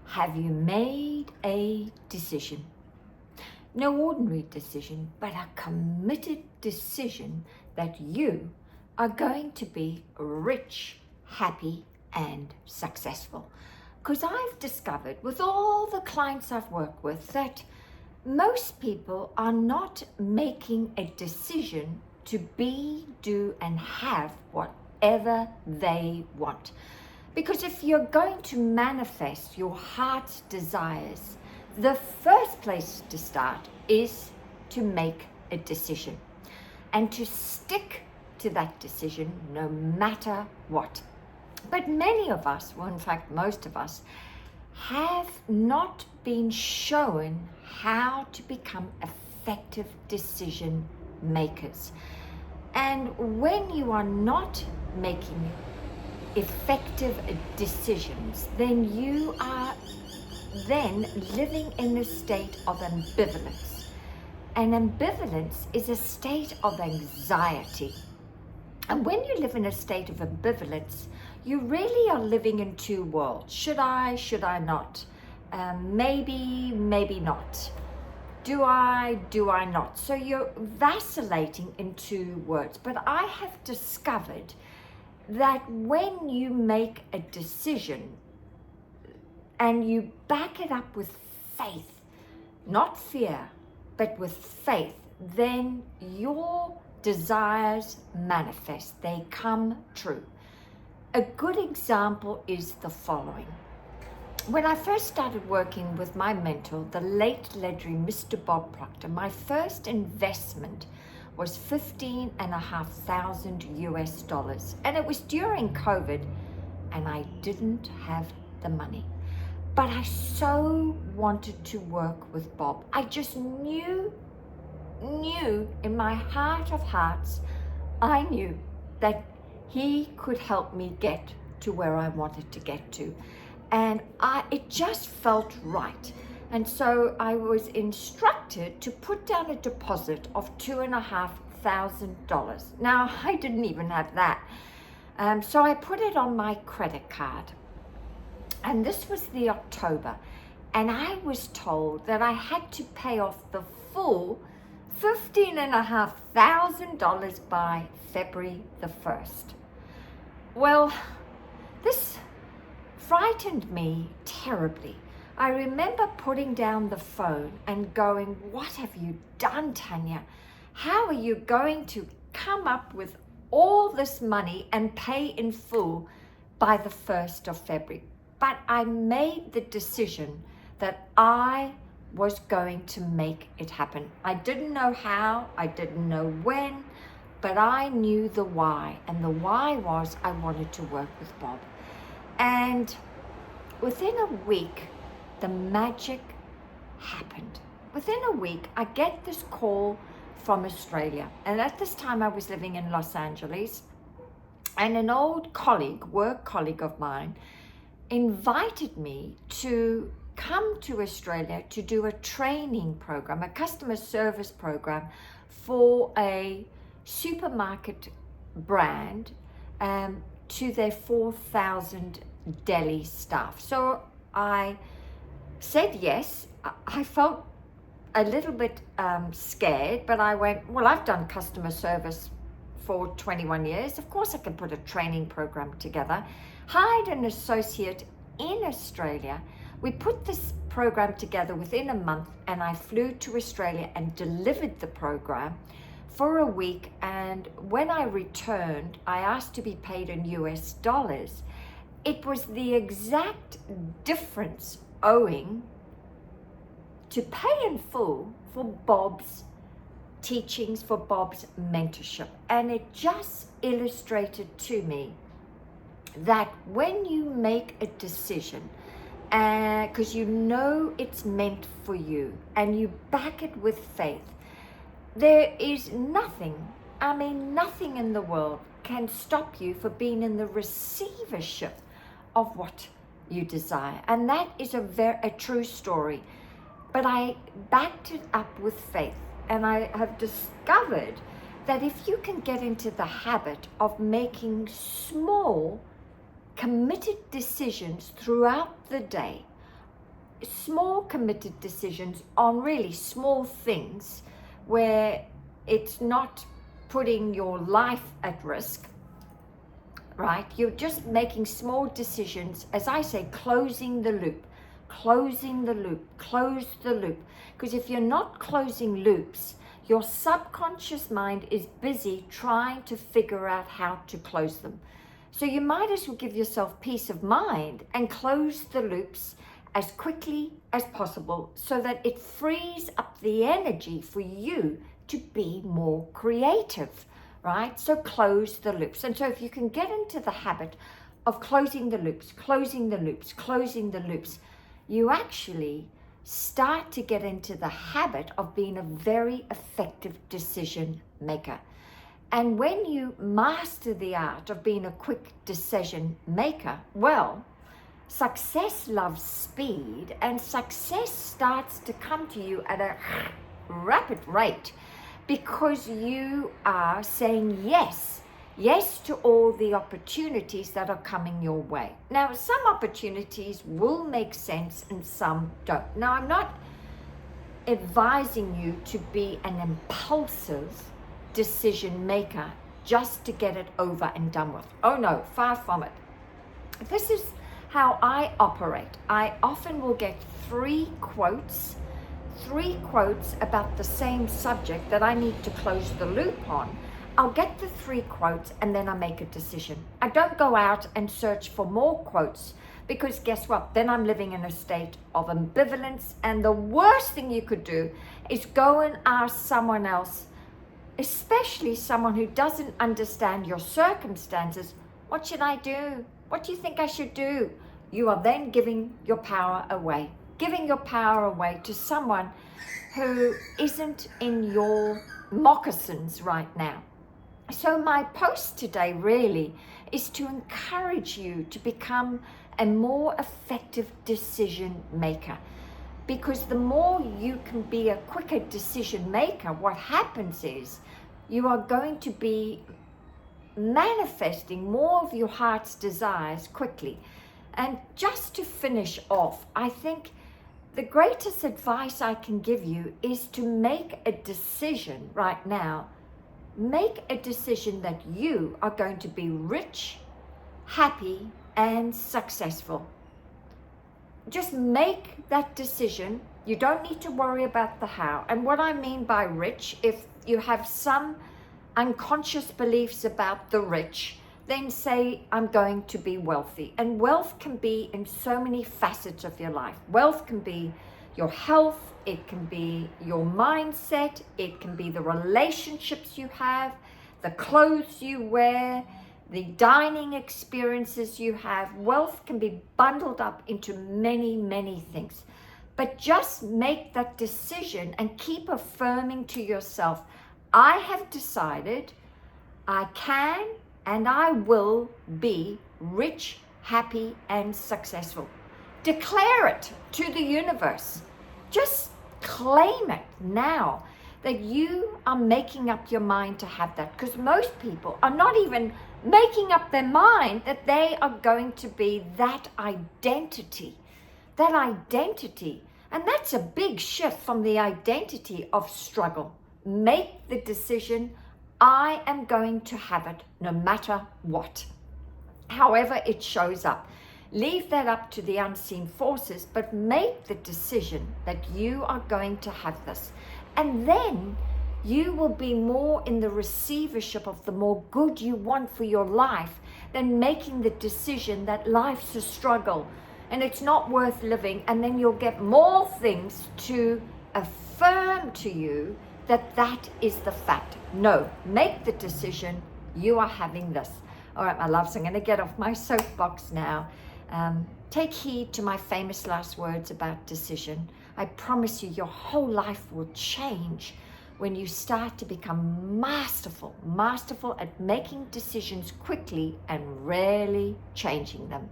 Have you made a decision? No ordinary decision, but a committed decision that you are going to be rich, happy, and successful. Because I've discovered with all the clients I've worked with that most people are not making a decision to be, do, and have whatever they want. Because if you're going to manifest your heart's desires, the first place to start is to make a decision and to stick to that decision no matter what. But many of us, well, in fact, most of us, have not been shown how to become effective decision makers. And when you are not making effective decisions, then you are then living in a state of ambivalence. And ambivalence is a state of anxiety. And when you live in a state of ambivalence, you really are living in two worlds. Should I not? Maybe not. Do I not? So you're vacillating in two words. But I have discovered that when you make a decision and you back it up with faith, not fear, but with faith, then your desires manifest, they come true. A good example is the following. When I first started working with my mentor, the late legendary Mr. Bob Proctor, my first investment was $15,500 US. And it was during COVID, and I didn't have the money. But I so wanted to work with Bob. I just knew in my heart of hearts, I knew that he could help me get to where I wanted to get to. And it just felt right. And so I was instructed to put down a deposit of $2,500. Now, I didn't even have that. So I put it on my credit card. And this was the October. And I was told that I had to pay off the full $15,500 by February the 1st. Well, this frightened me terribly. I remember putting down the phone and going, what have you done, Tanya? How are you going to come up with all this money and pay in full by the 1st of February? But I made the decision that I was going to make it happen. I didn't know how, I didn't know when, but I knew the why. And the why was I wanted to work with Bob. And within a week, the magic happened. Within a week, I get this call from Australia. And at this time, I was living in Los Angeles. And an old work colleague of mine, invited me to come to Australia to do a training program, a customer service program for a supermarket brand to their 4,000 deli staff. So I said yes. I felt a little bit scared, but I went, well, I've done customer service for 21 years. Of course I can put a training program together. Hired an associate in Australia. We put this program together within a month, and I flew to Australia and delivered the program for a week. And when I returned, I asked to be paid in US dollars. It was the exact difference owing to pay in full for Bob's teachings, for Bob's mentorship. And it just illustrated to me that when you make a decision, because you know it's meant for you and you back it with faith, there is nothing in the world can stop you from being in the receivership of what you desire. And that is a true story. But I backed it up with faith, and I have discovered that if you can get into the habit of making small, committed decisions throughout the day, small committed decisions on really small things where it's not putting your life at risk, right? You're just making small decisions, as I say, closing the loop, closing the loop, close the loop. Because if you're not closing loops, your subconscious mind is busy trying to figure out how to close them. So you might as well give yourself peace of mind and close the loops as quickly as possible so that it frees up the energy for you to be more creative, right? So close the loops. And so if you can get into the habit of closing the loops, closing the loops, closing the loops, you actually start to get into the habit of being a very effective decision maker. And when you master the art of being a quick decision maker, well, success loves speed, and success starts to come to you at a rapid rate because you are saying yes to all the opportunities that are coming your way. Now, some opportunities will make sense and some don't. Now, I'm not advising you to be an impulsive decision maker just to get it over and done with. Oh no, far from it. This is how I operate. I often will get three quotes about the same subject that I need to close the loop on. I'll get the 3 quotes and then I make a decision. I don't go out and search for more quotes because guess what? Then I'm living in a state of ambivalence, and the worst thing you could do is go and ask someone else, especially someone who doesn't understand your circumstances, what should I do? What do you think I should do? You are then giving your power away to someone who isn't in your moccasins right now. So my post today really is to encourage you to become a more effective decision maker. Because the more you can be a quicker decision maker, what happens is you are going to be manifesting more of your heart's desires quickly. And just to finish off, I think the greatest advice I can give you is to make a decision right now. Make a decision that you are going to be rich, happy, and successful. Just make that decision. You don't need to worry about the how. And what I mean by rich, if you have some unconscious beliefs about the rich, then say, I'm going to be wealthy. And wealth can be in so many facets of your life. Wealth can be your health, it can be your mindset, it can be the relationships you have, the clothes you wear, the dining experiences you have. Wealth can be bundled up into many, many things. But just make that decision and keep affirming to yourself, I have decided I can and I will be rich, happy, and successful. Declare it to the universe. Just claim it now that you are making up your mind to have that. Because most people are not even making up their mind that they are going to be that identity. And that's a big shift from the identity of struggle. Make the decision, I am going to have it no matter what. However it shows up. Leave that up to the unseen forces, but make the decision that you are going to have this. And then you will be more in the receivership of the more good you want for your life than making the decision that life's a struggle and it's not worth living. And then you'll get more things to affirm to you that that is the fact. No, make the decision, you are having this. All right, my loves, I'm going to get off my soapbox now. Take heed to my famous last words about decision. I promise you, your whole life will change when you start to become masterful at making decisions quickly and rarely changing them.